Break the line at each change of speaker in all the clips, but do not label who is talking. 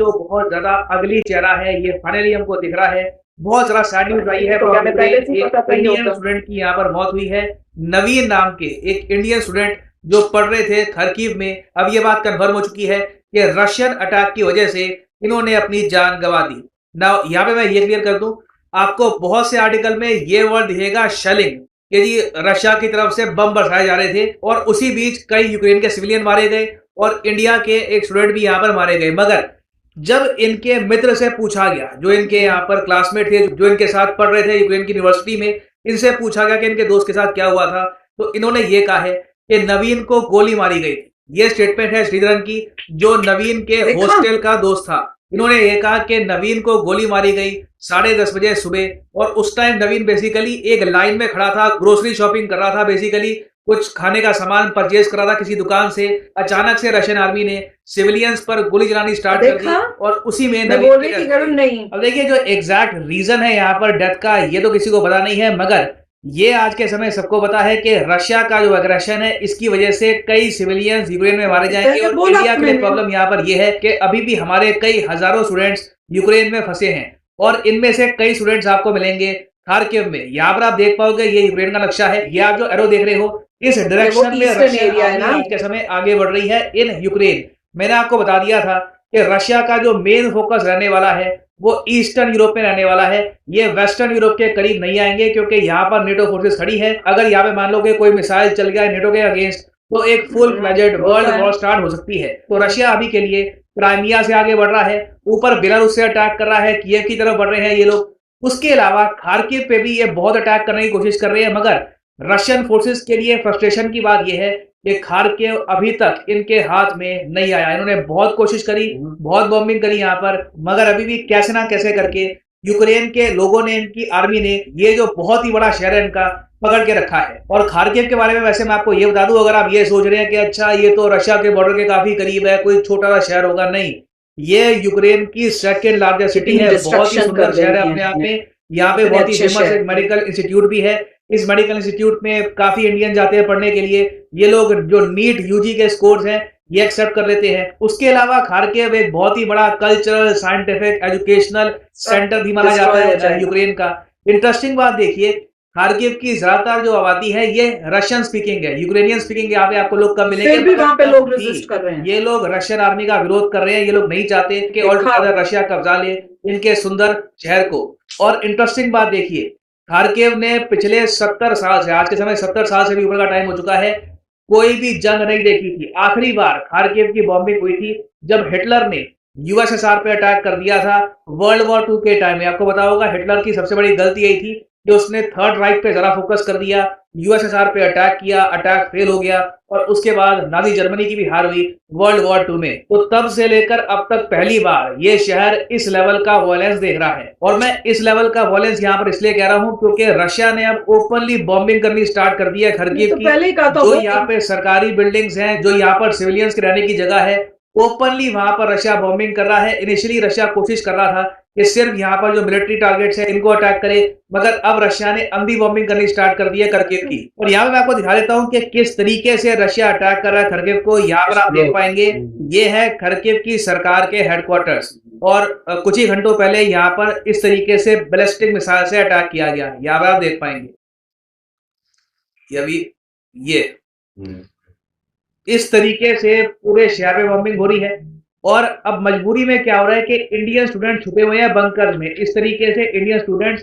जो बहुत ज्यादा अगली चेहरा है ये फाइनली हमको दिख रहा है। बहुत ज्यादा सैड न्यूज आई है।
तो क्या मैं पहले से पता था ये
इंडियन
होता?
स्टूडेंट की यहाँ पर मौत हुई है। नवीन नाम के एक इंडियन स्टूडेंट जो पढ़ रहे थे खरकीव में, अब ये बात कन्फर्म हो चुकी है कि रशियन अटैक की वजह से इन्होंने अपनी जान गंवा दी। ना यहाँ पे मैं ये क्लियर कर दूं, आपको बहुत से आर्टिकल में ये वर्ड दिखेगा शेलिंग, कि जी रशिया की तरफ से बम बरसाए जा रहे थे और उसी बीच कई यूक्रेन के सिविलियन मारे गए और इंडिया के एक स्टूडेंट भी यहाँ पर मारे गए। मगर जब इनके मित्र से पूछा गया, जो इनके यहाँ पर क्लासमेट थे, जो इनके साथ पढ़ रहे थे यूक्रेन की यूनिवर्सिटी में, इनसे पूछा गया कि इनके दोस्त के साथ क्या हुआ था, तो इन्होंने ये कहा है कि नवीन को गोली मारी गई। ये स्टेटमेंट है श्रीधरन की, जो नवीन के हॉस्टल का दोस्त था। इन्होंने ये कहा कि नवीन को गोली मारी गई 10:30 बजे सुबह, और उस टाइम नवीन बेसिकली एक लाइन में खड़ा था, ग्रोसरी शॉपिंग कर रहा था, बेसिकली कुछ खाने का सामान परचेज कर रहा था किसी दुकान से। अचानक से रशियन आर्मी ने सिविलियंस पर गोली चलानी स्टार्ट कर दी और उसी में नवीन की डेथ।
नहीं।
अब देखिए, जो एग्जैक्ट रीजन है यहाँ पर डेथ का ये तो किसी को पता नहीं है, मगर ये आज के समय सबको पता है कि रशिया का जो एग्रेशन है इसकी वजह से कई सिविलियंस यूक्रेन में मारे जाएंगे। और इंडिया के लिए प्रॉब्लम यहाँ पर यह है कि अभी भी हमारे कई हजारों स्टूडेंट्स यूक्रेन में फंसे हैं और इनमें से कई स्टूडेंट्स आपको मिलेंगे खार्किव में। यहाँ पर आप देख पाओगे ये यूक्रेन का नक्शा है, ये आप जो एरो देख रहे हो इस डायरेक्शन में रशिया आज के समय आगे बढ़ रही है इन यूक्रेन। मैंने आपको बता दिया था कि रशिया का जो मेन फोकस रहने वाला है वो ईस्टर्न यूरोप में रहने वाला है। ये वेस्टर्न यूरोप के करीब नहीं आएंगे क्योंकि यहाँ पर नेटो फोर्सेस खड़ी है। अगर यहाँ पे मान लो कि कोई मिसाइल चल गया नेटो के अगेंस्ट तो एक full fledged world war start हो सकती है। तो रशिया अभी के लिए क्राइमिया से आगे बढ़ रहा है, ऊपर बेलारूस से अटैक कर रहा है, कीव की तरफ बढ़ रहे हैं ये लोग। उसके अलावा खार्किव पे भी ये बहुत अटैक करने की कोशिश कर रहे हैं, मगर रशियन फोर्सेस के लिए फ्रस्ट्रेशन की बात यह है कि खार्किव अभी तक इनके हाथ में नहीं आया। इन्होंने बहुत कोशिश करी, बहुत बॉम्बिंग करी यहाँ पर, मगर अभी भी कैसे ना कैसे करके यूक्रेन के लोगों ने, इनकी आर्मी ने ये जो बहुत ही बड़ा शहर है इनका पकड़ के रखा है। और खार्किव के बारे में वैसे मैं आपको ये बता दूं, अगर आप ये सोच रहे हैं कि अच्छा ये तो रशिया के बॉर्डर के काफी करीब है, कोई छोटा सा शहर होगा, नहीं, ये यूक्रेन की सेकेंड लार्जेस्ट सिटी है। बहुत ही सुंदर शहर है अपने आप में। यहाँ पे बहुत ही फेमस एक मेडिकल इंस्टीट्यूट भी है। इस मेडिकल इंस्टीट्यूट में काफी इंडियन जाते हैं पढ़ने के लिए। ये लोग जो नीट यूजी के स्कोर्स हैं ये एक्सेप्ट कर लेते हैं। उसके अलावा खार्किव एक बहुत ही बड़ा कल्चरल, साइंटिफिक, एजुकेशनल सेंटर भी माना जाता है यूक्रेन का। इंटरेस्टिंग बात देखिए, खार्किव की ज्यादातर जो आबादी है ये रशियन स्पीकिंग है, यूक्रेनियन स्पीकिंग यहाँ पे आपको लोग कम मिलेंगे।
फिर भी वहां पे लोग रेजिस्ट कर रहे हैं।
ये लोग रशियन आर्मी का विरोध कर रहे हैं। ये लोग नहीं चाहते कि और रशिया कब्जा ले इनके सुंदर शहर को। और इंटरेस्टिंग बात देखिए, खार्किव ने पिछले 70 साल से, आज के समय 70 साल से भी ऊपर का टाइम हो चुका है, कोई भी जंग नहीं देखी थी। आखिरी बार खार्किव की बॉम्बिंग हुई थी जब हिटलर ने यूएसएसआर पे अटैक कर दिया था वर्ल्ड वॉर 2 के टाइम में। आपको पता होगा हिटलर की सबसे बड़ी गलती यही थी कि उसने थर्ड राइट पे जरा फोकस कर दिया, यूएसएसआर पे अटैक किया, अटैक फेल हो गया और उसके बाद नाजी जर्मनी की भी हार हुई वर्ल्ड वॉर 2 में। तो तब से लेकर अब तक पहली बार ये शहर इस लेवल का वॉयलेंस देख रहा है। और मैं इस लेवल का वॉयलेंस यहाँ पर इसलिए कह रहा हूँ क्योंकि रशिया ने अब ओपनली बॉम्बिंग करनी स्टार्ट कर दी है खार्किव की। जो यहाँ पे सरकारी बिल्डिंग्स हैं, जो यहाँ पर सिविलियंस के रहने की जगह है, ओपनली वहां पर रशिया बॉम्बिंग कर रहा है। इनिशियली रशिया कोशिश कर रहा था कि सिर्फ यहाँ पर जो मिलिट्री टारगेट्स हैं इनको अटैक करे, मगर अब रशिया ने अंधी बॉम्बिंग करनी स्टार्ट कर दी है खार्किव की। और यहाँ पे मैं आपको दिखा देता हूँ कि किस तरीके से रशिया अटैक कर रहा है खार्किव को। यहाँ पर आप देख पाएंगे ये है खार्किव की सरकार के हेडक्वार्टर्स, और कुछ ही घंटों पहले यहाँ पर इस तरीके से बैलिस्टिक मिसाइल से अटैक किया गया। यहाँ पर आप देख पाएंगे ये इस तरीके से पूरे शहर में बॉम्बिंग हो रही है। और अब मजबूरी में क्या हो रहा है कि इंडियन स्टूडेंट छुपे हुए हैं बंकर्स में। इस तरीके से इंडियन स्टूडेंट्स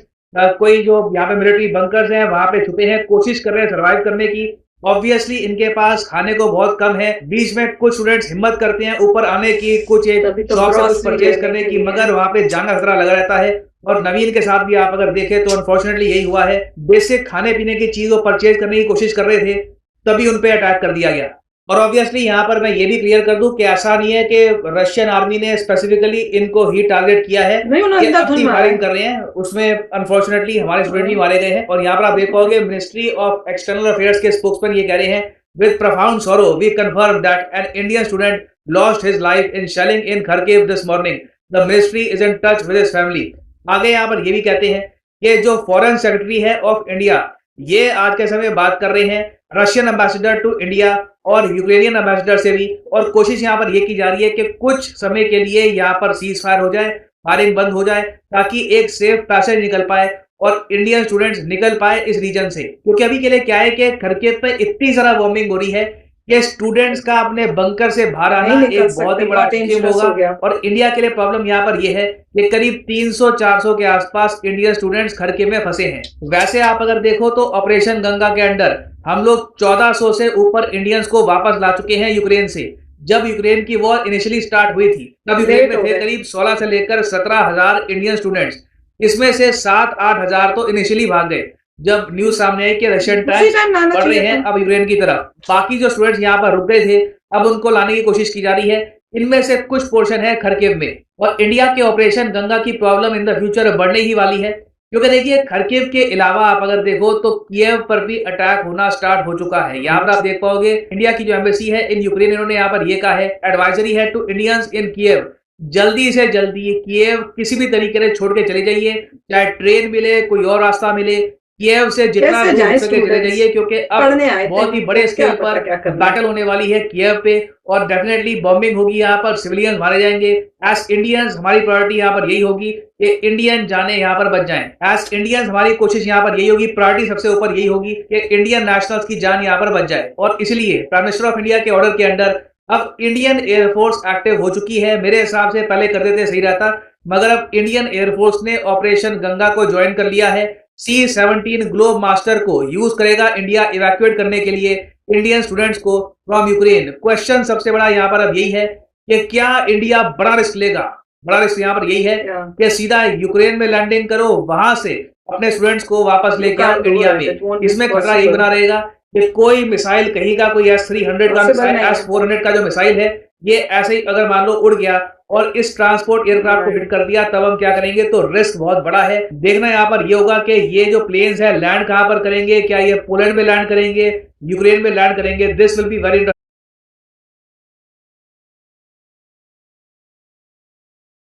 कोई जो यहाँ पे मिलिट्री बंकर्स हैं वहां पे छुपे हैं, कोशिश कर रहे हैं सर्वाइव करने की। ऑब्वियसली इनके पास खाने को बहुत कम है। बीच में कुछ स्टूडेंट्स हिम्मत करते हैं ऊपर आने की, कुछ एक शॉप से कुछ परचेज करने की, मगर वहां पे जान का खतरा लगा रहता है। और नवीन के साथ भी आप अगर देखें तो अनफॉर्चुनेटली यही हुआ है। बेसिक खाने पीने की चीज वो परचेज करने की कोशिश कर रहे थे, तभी उनपे अटैक कर दिया गया। और ऑब्वियसली यहाँ पर मैं ये भी क्लियर कर दूं कि ऐसा नहीं है कि रशियन आर्मी ने स्पेसिफिकली इनको ही टारगेट किया है, फायरिंग कर रहे हैं, उसमें अनफॉर्चुनेटली हमारे स्टूडेंट भी मारे गए हैं। और यहाँ पर आप देख पाओगे मिनिस्ट्री ऑफ एक्सटर्नल अफेयर्स के स्पोक्समैन ये कह रहे हैं, with profound sorrow we confirm that an Indian student lost his life in shelling in Kharkiv this morning, the ministry is in touch with his family. आगे यहाँ पर ये भी कहते हैं कि जो फॉरेन सेक्रेटरी है ऑफ इंडिया ये आज के समय बात कर रहे हैं रशियन एम्बेसडर टू इंडिया और यूक्रेनियन एम्बेसडर से भी, और कोशिश यहाँ पर ये की जा रही है कि कुछ समय के लिए यहाँ पर सीज फायर हो जाए, फायरिंग बंद हो जाए, ताकि एक सेफ पैसेज निकल पाए और इंडियन स्टूडेंट्स निकल पाए इस रीजन से। क्योंकि अभी के लिए क्या है कि खरकिव पे इतनी सारा बॉम्बिंग हो रही है कि स्टूडेंट्स का अपने बंकर से बाहर आना एक बहुत ही बड़ा चैलेंज होगा। और इंडिया के लिए प्रॉब्लम यहाँ पर यह है कि करीब 300-400 के आसपास इंडियन स्टूडेंट्स खरकिव में फंसे हैं। वैसे आप अगर देखो तो ऑपरेशन गंगा के अंडर हम लोग 1400 से ऊपर इंडियंस को वापस ला चुके हैं यूक्रेन से। जब यूक्रेन की वॉर इनिशियली स्टार्ट हुई थी तब यूक्रेन में थे करीब 16 से लेकर 17,000 इंडियन स्टूडेंट्स। इसमें से 7-8 हजार तो इनिशियली भाग गए जब न्यूज सामने आई कि रशियन टैंक्स बढ़ रहे हैं अब यूक्रेन की तरफ। बाकी जो स्टूडेंट्स यहाँ पर रुक गए थे अब उनको लाने की कोशिश की जा रही है। इनमें से कुछ पोर्शन है खरकिव में, और इंडिया के ऑपरेशन गंगा की प्रॉब्लम इन द फ्यूचर बढ़ने ही वाली है। क्योंकि देखिए खरकिव के अलावा आप अगर देखो तो किएव पर भी अटैक होना स्टार्ट हो चुका है। यहाँ पर आप देख पाओगे इंडिया की जो एम्बेसी है इन यूक्रेन, इन्होंने यहाँ पर ये कहा है, एडवाइजरी है टू इंडियंस इन किएव, जल्दी से जल्दी किएव किसी भी तरीके से छोड़ के चले जाइए, चाहे ट्रेन मिले कोई और रास्ता मिले, किएव से जितना हो सके चले जाइए, क्योंकि अब बहुत ही बड़े स्केल पर बैटल होने वाली है किएव पे और डेफिनेटली बॉम्बिंग होगी, यहाँ पर सिविलियंस मारे जाएंगे। एज इंडियंस हमारी प्रायोरिटी यहाँ पर यही होगी कि इंडियन जाने यहाँ पर बच जाएं। एज इंडियंस हमारी कोशिश यहाँ पर यही होगी, प्रायोरिटी सबसे ऊपर यही होगी कि इंडियन नेशनल्स की जान यहाँ पर बच जाए। और इसलिए प्राइम मिनिस्टर ऑफ इंडिया के ऑर्डर के अंडर अब इंडियन एयरफोर्स एक्टिव हो चुकी है। मेरे हिसाब से पहले कर देते सही रहता, मगर अब इंडियन एयरफोर्स ने ऑपरेशन गंगा को ज्वाइन कर लिया है। C-17 ग्लोब मास्टर को यूज करेगा इंडिया इवैक्यूएट करने के लिए इंडियन स्टूडेंट्स को फ्रॉम यूक्रेन। क्वेश्चन सबसे बड़ा यहाँ पर अब यही है कि क्या इंडिया बड़ा रिस्क लेगा। बड़ा रिस्क यहाँ पर यही है कि सीधा यूक्रेन में लैंडिंग करो, वहां से अपने स्टूडेंट्स को वापस लेके आओ इंडिया में। इसमें खतरा यही बना रहेगा कि कोई मिसाइल कहीं का, कोई S-300 का मिसाइल, S-400 का जो मिसाइल है, ये ऐसे ही अगर मान लो उड़ गया और इस ट्रांसपोर्ट एयरक्राफ्ट को हिट कर दिया, तब हम क्या करेंगे। तो रिस्क बहुत बड़ा है। देखना यहाँ पर ये होगा कि ये जो प्लेन्स है लैंड कहाँ पर करेंगे, क्या ये पोलैंड में लैंड करेंगे, यूक्रेन में लैंड करेंगे। This will be very